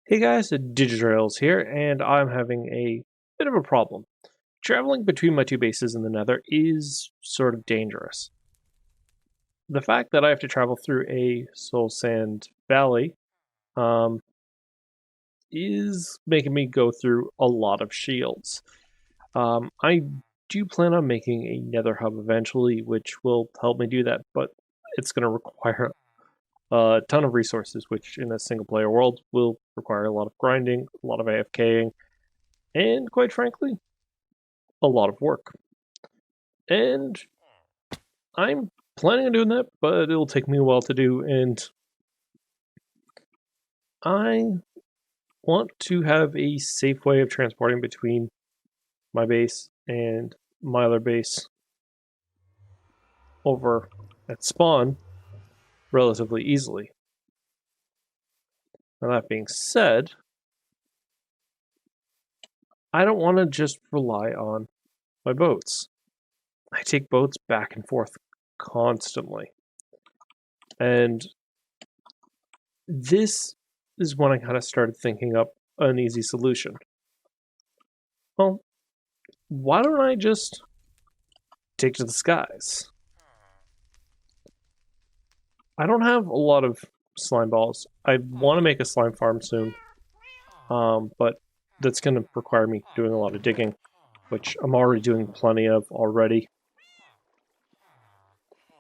Hey guys, Digitrailz here, and I'm having a bit of a problem. Traveling between my two bases in the nether is sort of dangerous. The fact that I have to travel through a soul sand valley um, is making me go through a lot of shields. I do plan on making a nether hub eventually, which will help me do that, but it's going to require a ton of resources, which in a single player world will require a lot of grinding, a lot of AFKing, and quite frankly, a lot of work. And I'm planning on doing that, but it'll take me a while to do, and I want to have a safe way of transporting between my base and my other base over at spawn relatively easily. Now, that being said, I don't want to just rely on my boats. I take boats back and forth constantly. And this is when I kind of started thinking up an easy solution. Well, why don't I just take to the skies? I don't have a lot of slime balls. I want to make a slime farm soon, but that's going to require me doing a lot of digging, which I'm already doing plenty of already.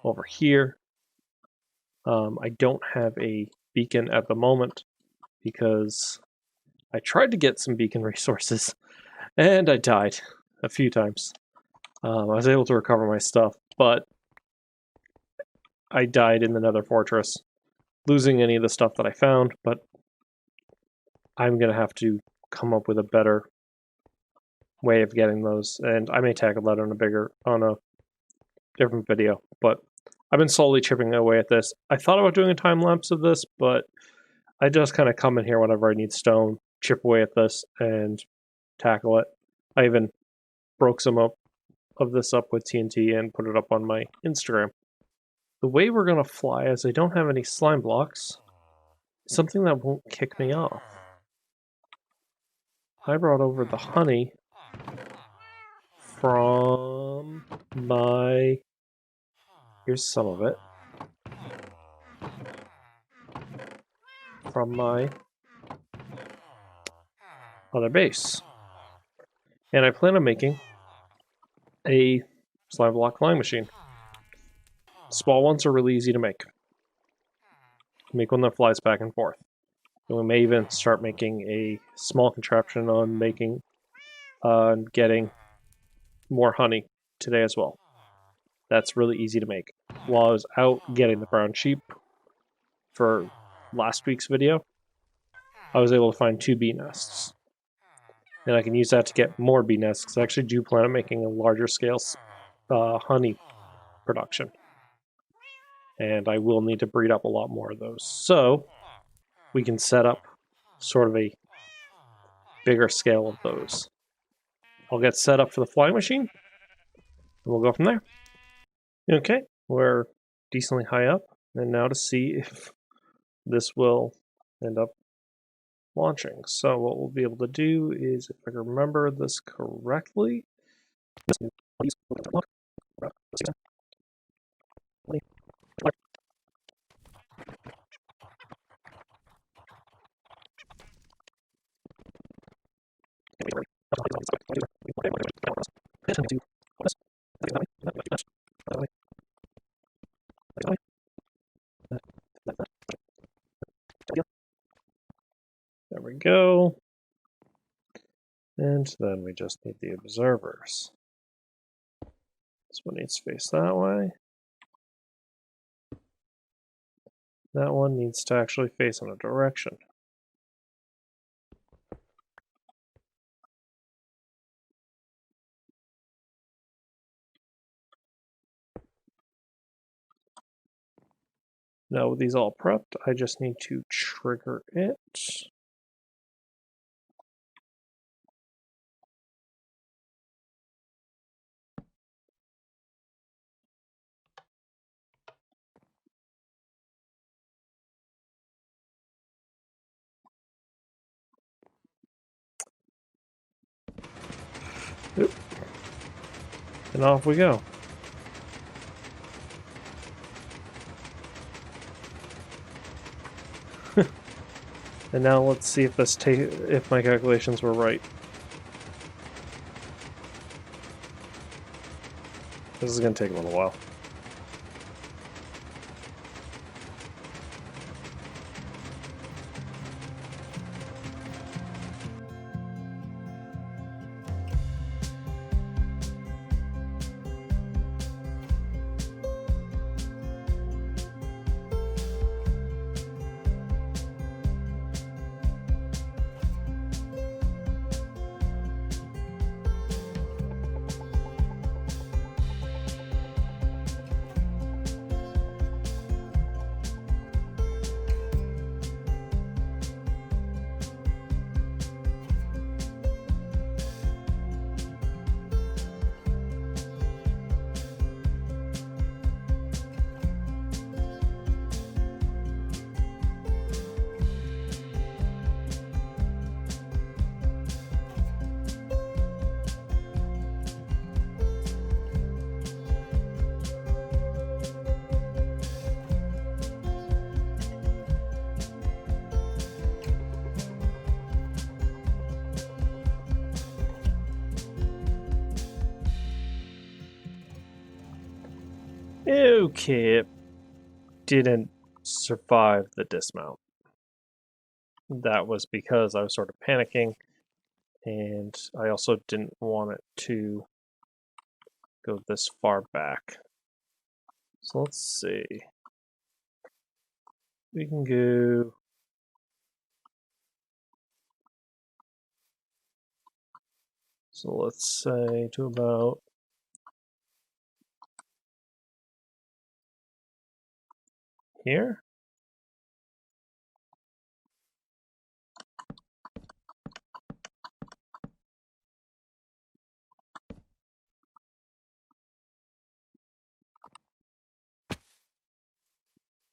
Over here, I don't have a beacon at the moment because I tried to get some beacon resources and I died a few times. I was able to recover my stuff, but I died in the Nether Fortress, losing any of the stuff that I found, but I'm going to have to come up with a better way of getting those, and I may tackle that on a different video, but I've been slowly chipping away at this. I thought about doing a time lapse of this, but I just kind of come in here whenever I need stone, chip away at this, and tackle it. I even broke some of this up with TNT and put it up on my Instagram. The way we're going to fly, as I don't have any slime blocks, is something that won't kick me off. I brought over the honey from my... Here's some of it. From my other base. And I plan on making a slime block flying machine. Small ones are really easy to make. Make one that flies back and forth. And we may even start making a small contraption on making getting more honey today as well. That's really easy to make. While I was out getting the brown sheep for last week's video, I was able to find 2 bee nests. And I can use that to get more bee nests, because I actually do plan on making a larger scale honey production. And I will need to breed up a lot more of those. So we can set up sort of a bigger scale of those. I'll get set up for the flying machine, and we'll go from there. Okay, we're decently high up, and now to see if this will end up launching. So what we'll be able to do is, if I can remember this correctly, there we go. And then we just need the observers. This one needs to face that way. That one needs to actually face in a direction. Now with these all prepped, I just need to trigger it. Oop. And off we go. And now let's see if if my calculations were right. This is going to take a little while. Okay, it didn't survive the dismount. That was because I was sort of panicking, and I also didn't want it to go this far back. So let's see. We can go... So let's say to about... here?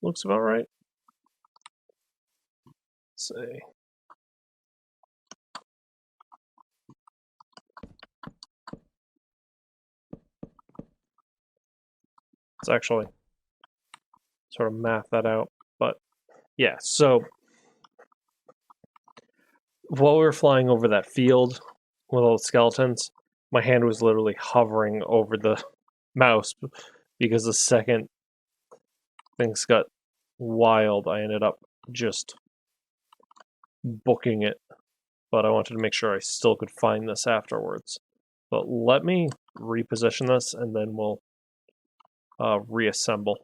Looks about right. Let's see. Let's actually sort of math that out. But yeah, so while we were flying over that field with all the skeletons, my hand was literally hovering over the mouse because the second things got wild, I ended up just booking it. But I wanted to make sure I still could find this afterwards. But let me reposition this and then we'll reassemble.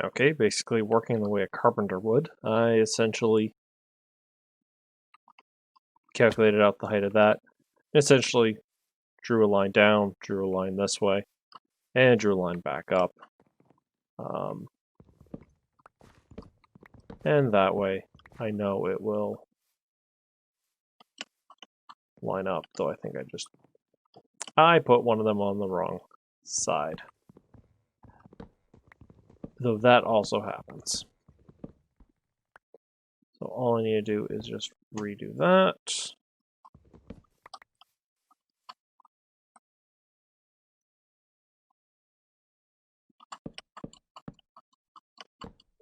Okay, basically working the way a carpenter would. I essentially calculated out the height of that. Essentially drew a line down, drew a line this way, and drew a line back up. And that way I know it will line up, though I put one of them on the wrong side. Though that also happens. So all I need to do is just redo that.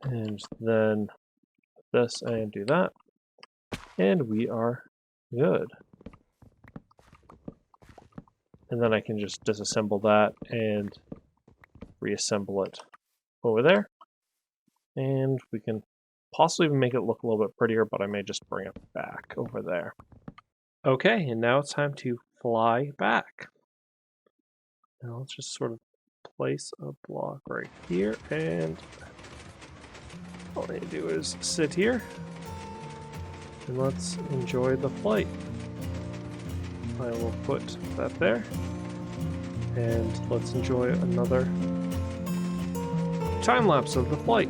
And then this and do that. And we are good. And then I can just disassemble that and reassemble it over there. And we can possibly even make it look a little bit prettier, but I may just bring it back over there. Okay, and now it's time to fly back. Now let's just sort of place a block right here, and all I need to do is sit here, and let's enjoy the flight. I will put that there, and let's enjoy another time lapse of the flight.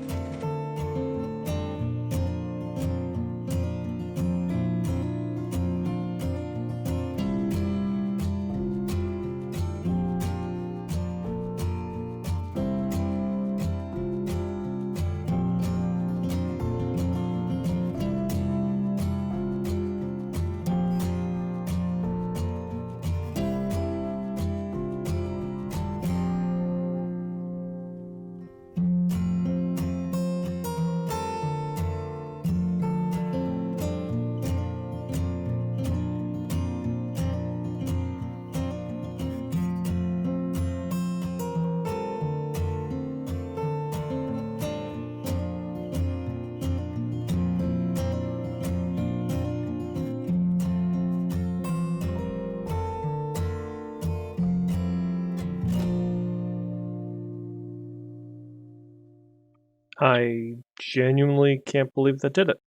I genuinely can't believe that did it.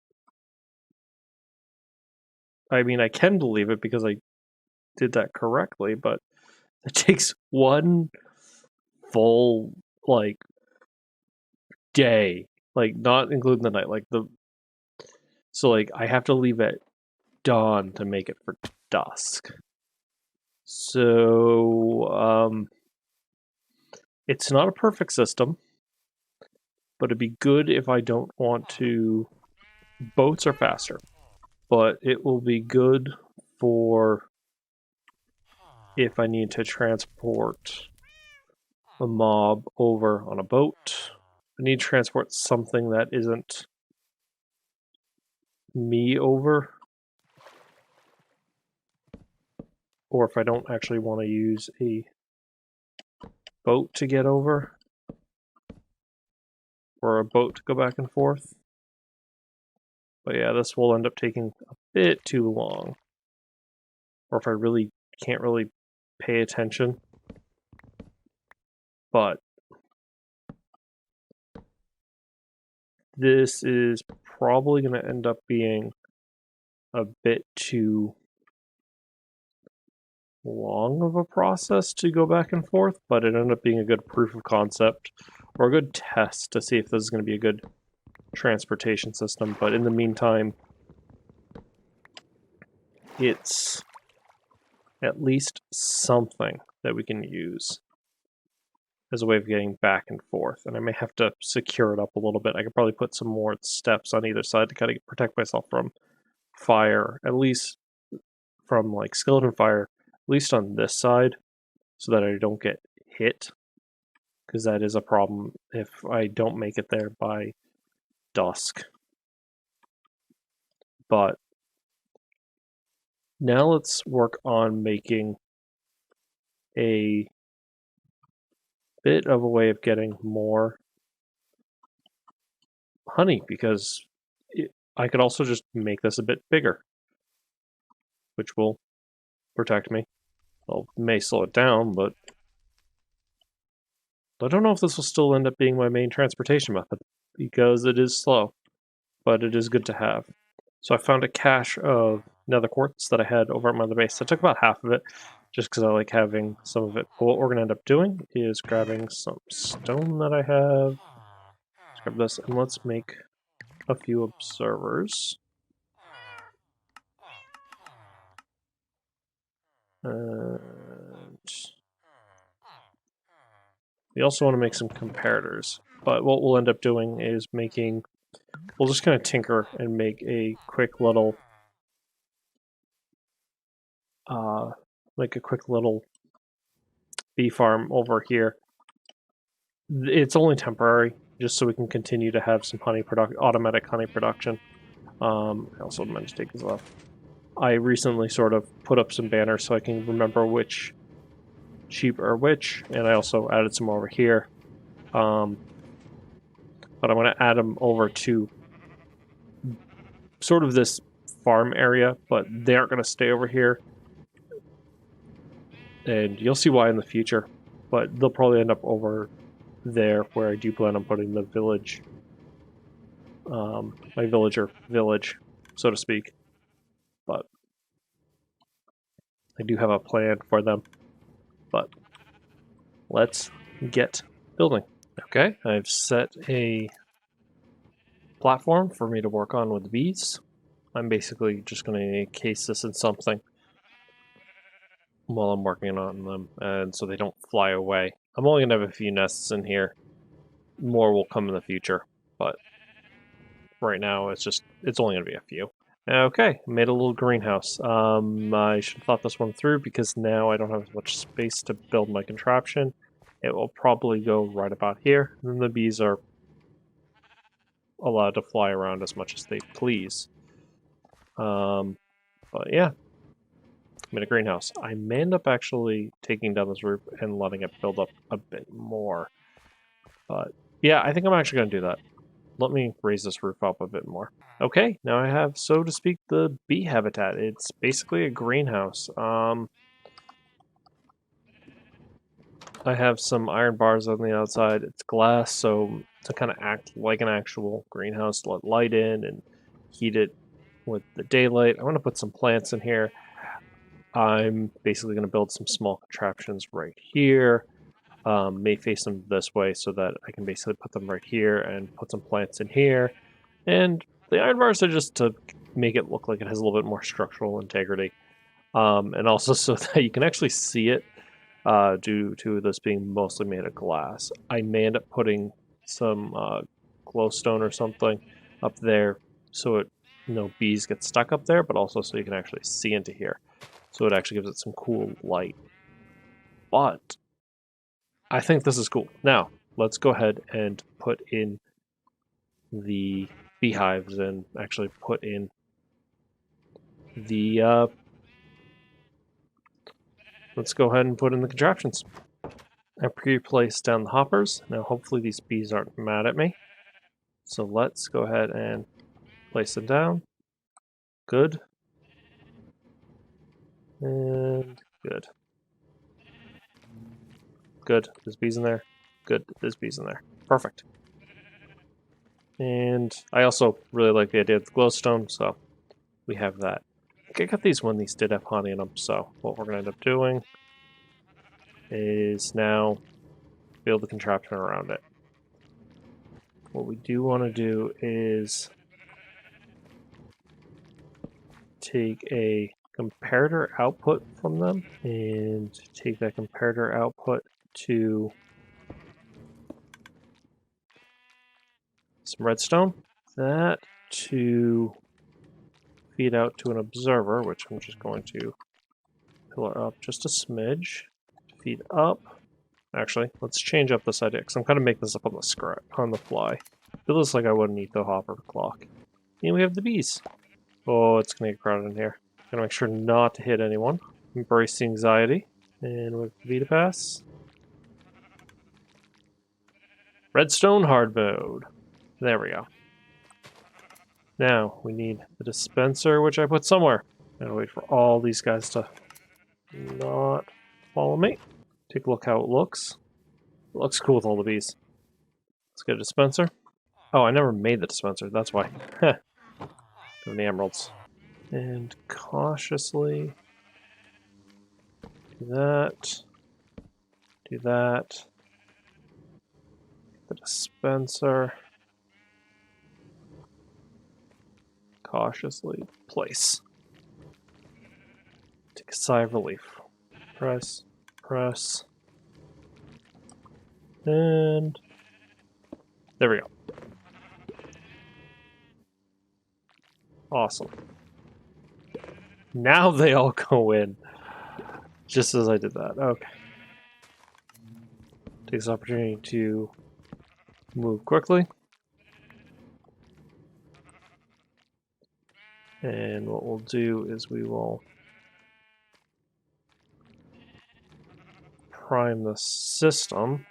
I mean, I can believe it because I did that correctly, but it takes one full, like, day. Like, not including the night. So, like, I have to leave at dawn to make it for dusk. So, it's not a perfect system, but it'd be good if I don't want to. Boats are faster, but it will be good for if I need to transport a mob over on a boat. I need to transport something that isn't me over. Or if I don't actually want to use a boat to get over. Or a boat to go back and forth. But yeah, this will end up taking a bit too long. Or if I really can't really pay attention. But this is probably going to end up being a bit too long of a process to go back and forth, but it ended up being a good proof of concept or a good test to see if this is going to be a good transportation system. But in the meantime, it's at least something that we can use as a way of getting back and forth. And I may have to secure it up a little bit. I could probably put some more steps on either side to kind of protect myself from fire, at least from like skeleton fire, at least on this side, so that I don't get hit, because that is a problem if I don't make it there by dusk. But now let's work on making a bit of a way of getting more honey, because I could also just make this a bit bigger, which will protect me. Well, may slow it down, but I don't know if this will still end up being my main transportation method, because it is slow, but it is good to have. So I found a cache of nether quartz that I had over at my other base. I took about half of it, just because I like having some of it. But what we're going to end up doing is grabbing some stone that I have. Let's grab this, and let's make a few observers. And we also want to make some comparators. But what we'll end up doing is we'll just kind of tinker and make a quick little bee farm over here. It's only temporary, just so we can continue to have some automatic honey production. I also meant to take this off. I recently sort of put up some banners so I can remember which sheep are which, and I also added some over here. But I'm going to add them over to sort of this farm area, but they aren't going to stay over here. And you'll see why in the future, but they'll probably end up over there where I do plan on putting the village, my villager village, so to speak. But I do have a plan for them. But let's get building. Okay, I've set a platform for me to work on with bees. I'm basically just going to encase this in something while I'm working on them, and so they don't fly away. I'm only going to have a few nests in here. More will come in the future, but right now it's only going to be a few. Okay, made a little greenhouse. I should have thought this one through, because now I don't have as much space to build my contraption. It will probably go right about here, and then the bees are allowed to fly around as much as they please. But yeah, made a greenhouse. I may end up actually taking down this roof and letting it build up a bit more. But yeah, I think I'm actually going to do that. Let me raise this roof up a bit more. Okay, now I have, so to speak, the bee habitat. It's basically a greenhouse. I have some iron bars on the outside. It's glass, so to kind of act like an actual greenhouse, to let light in and heat it with the daylight. I want to put some plants in here. I'm basically going to build some small contraptions right here. May face them this way so that I can basically put them right here and put some plants in here. And the iron bars are just to make it look like it has a little bit more structural integrity. And also so that you can actually see it due to this being mostly made of glass. I may end up putting some glowstone or something up there so it no bees get stuck up there, but also so you can actually see into here. So it actually gives it some cool light. But I think this is cool. Now, let's go ahead and put in the beehives and actually put in the let's go ahead and put in the contraptions. I pre-placed down the hoppers. Now hopefully these bees aren't mad at me. So let's go ahead and place them down. Good. And good. Good. There's bees in there. Good. There's bees in there. Perfect. And I also really like the idea of the glowstone, so we have that. I think I got these when these did have honey in them, so what we're going to end up doing is now build the contraption around it. What we do want to do is take a comparator output from them and take that comparator output to some redstone. That to feed out to an observer, which I'm just going to pillar up just a smidge. Feed up. Actually, let's change up this idea, because I'm kind of making this up on the fly. It looks like I wouldn't need the hopper clock. And we have the bees. Oh, it's going to get crowded in here. Gotta make sure not to hit anyone. Embrace the anxiety. And with the Vita Pass. Redstone hard mode. There we go. Now, we need the dispenser, which I put somewhere. Gotta wait for all these guys to not follow me. Take a look how it looks. It looks cool with all the bees. Let's get a dispenser. Oh, I never made the dispenser, that's why. Heh. Don't have any emeralds. And cautiously do that. Do that. The dispenser. Cautiously place. Take a sigh of relief. Press, press. And there we go. Awesome. Now they all go in. Just as I did that. Okay. Take this opportunity to move quickly. And what we'll do is we will prime the system.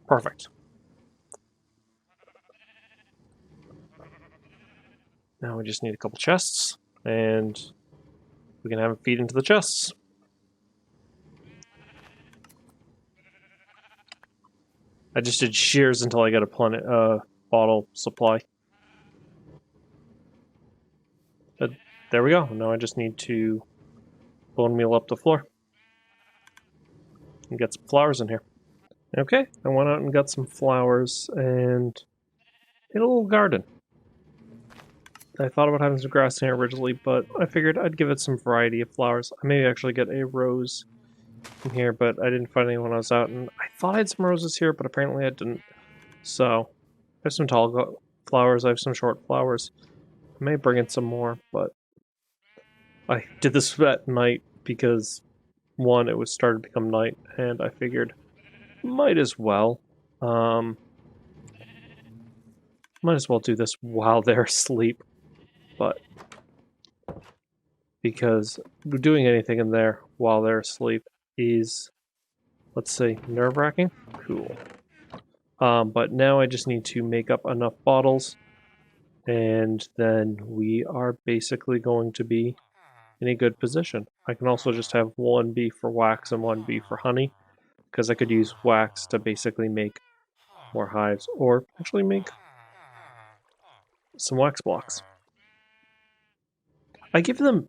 Perfect. Now we just need a couple chests, and we can have them feed into the chests. I just did shears until I got a bottle supply. But there we go. Now I just need to bone meal up the floor and get some flowers in here. Okay, I went out and got some flowers and made a little garden. I thought about having some grass in here originally, but I figured I'd give it some variety of flowers. I may actually get a rose in here, but I didn't find any when I was out, and I thought I had some roses here, but apparently I didn't. So, I have some tall flowers, I have some short flowers. I may bring in some more, but I did this at night because, one, it was starting to become night, and I figured might as well. Might as well do this while they're asleep. But because doing anything in there while they're asleep is, let's say, nerve-wracking. Cool. But now I just need to make up enough bottles, and then we are basically going to be in a good position. I can also just have one be for wax and one be for honey, because I could use wax to basically make more hives, or actually make some wax blocks. I give them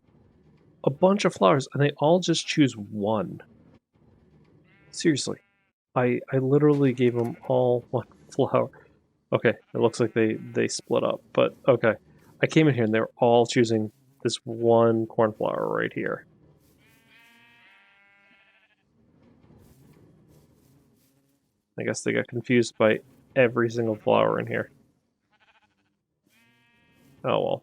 a bunch of flowers, and they all just choose one. Seriously. I literally gave them all one flower. Okay, it looks like they split up, but okay. I came in here and they're all choosing this one cornflower right here. I guess they got confused by every single flower in here. Oh well.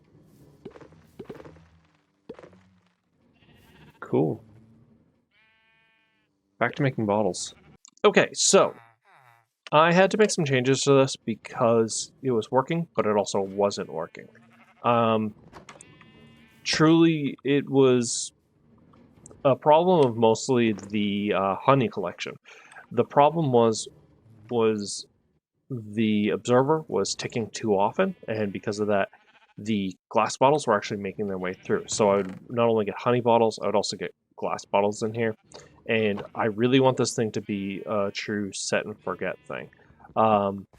Cool. Back to making bottles. Okay, so I had to make some changes to this because it was working, but it also wasn't working. Truly, it was a problem of mostly the honey collection. The problem was the observer was ticking too often, and because of that, the glass bottles were actually making their way through. So I would not only get honey bottles, I would also get glass bottles in here. And I really want this thing to be a true set and forget thing.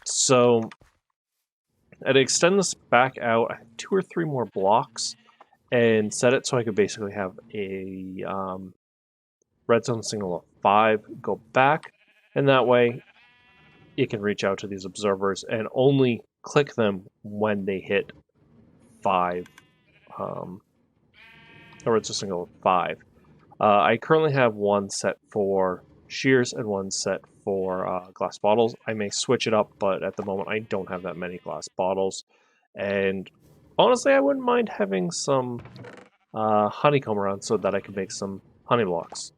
So I'd extend this back out 2 or 3 more blocks and set it so I could basically have a redstone signal of 5 go back, and that way it can reach out to these observers and only click them when they hit 5, a redstone signal of 5. I currently have one set for shears and one set for glass bottles. I may switch it up, but at the moment I don't have that many glass bottles. And honestly, I wouldn't mind having some honeycomb around so that I could make some honey blocks.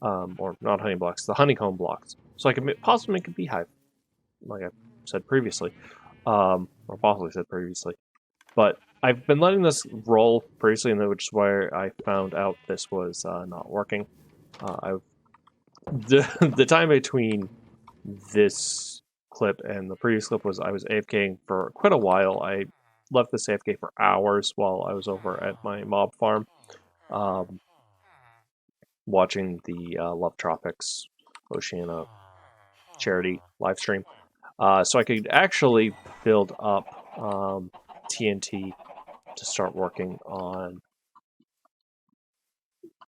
Or not honey blocks, the honeycomb blocks. So I could possibly make a beehive, like I said previously. Or possibly said previously. But I've been letting this roll previously, and which is why I found out this was not working. The time between this clip and the previous clip was I was AFKing for quite a while. I left this AFK for hours while I was over at my mob farm, watching the Love Tropics Oceania charity live stream. So I could actually build up TNT to start working on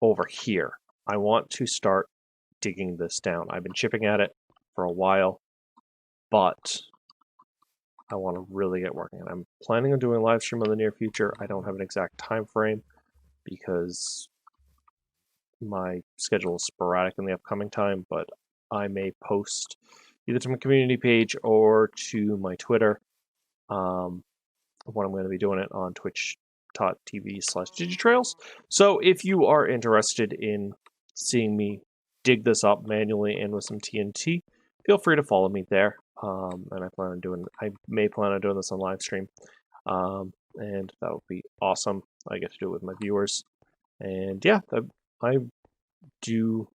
over here. I want to start digging this down. I've been chipping at it for a while, but I want to really get working. And I'm planning on doing a live stream in the near future. I don't have an exact time frame because my schedule is sporadic in the upcoming time, but I may post either to my community page or to my Twitter when I'm going to be doing it on twitch.tv/Digitrailz. So if you are interested in seeing me dig this up manually and with some TNT, feel free to follow me there. And I may plan on doing this on live stream. And that would be awesome. I get to do it with my viewers. And yeah, I do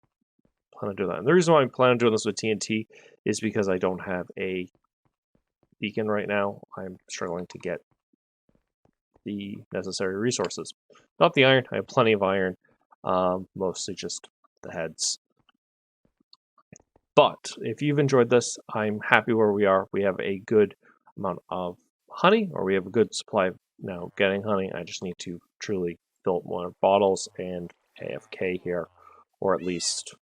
plan on doing that. And the reason why I plan on doing this with TNT is because I don't have a beacon right now. I'm struggling to get the necessary resources. Not the iron, I have plenty of iron, mostly just the heads. But if you've enjoyed this, I'm happy where we are. We have a good amount of honey, or we have a good supply of now getting honey. I just need to truly fill up more bottles and AFK here, or at least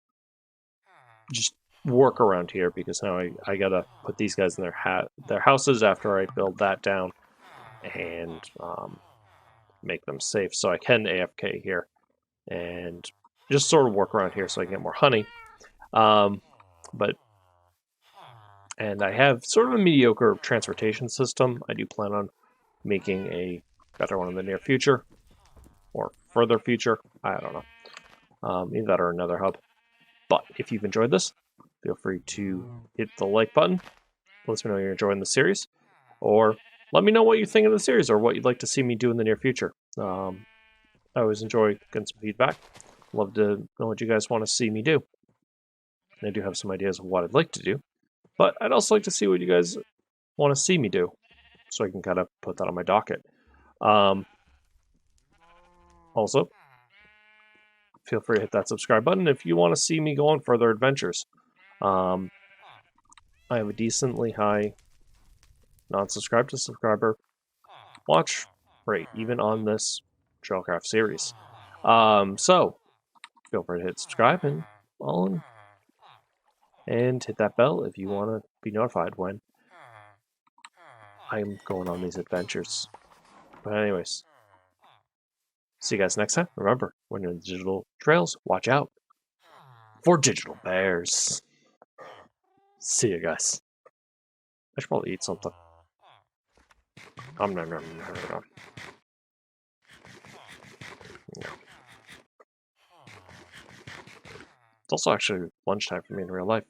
just work around here, because now I gotta put these guys in their houses after I build that down and make them safe, so I can AFK here and just sort of work around here so I can get more honey. And I have sort of a mediocre transportation system. I do plan on making a better one in the near future or further future. I don't know. Either that or another hub. But if you've enjoyed this, feel free to hit the like button. Let me know you're enjoying the series, or let me know what you think of the series or what you'd like to see me do in the near future. I always enjoy getting some feedback. Love to know what you guys want to see me do. I do have some ideas of what I'd like to do, but I'd also like to see what you guys want to see me do, so I can kind of put that on my docket. Also, feel free to hit that subscribe button if you want to see me go on further adventures. I have a decently high non-subscribe to subscriber watch rate, even on this Trailcraft series. So, feel free to hit subscribe and follow, and hit that bell if you want to be notified when I'm going on these adventures. But anyways, see you guys next time. Remember, when you're in the digital trails, watch out for digital bears. See you guys. I should probably eat something. Nom, nom, nom, nom, nom. Yeah. It's also actually lunchtime for me in real life.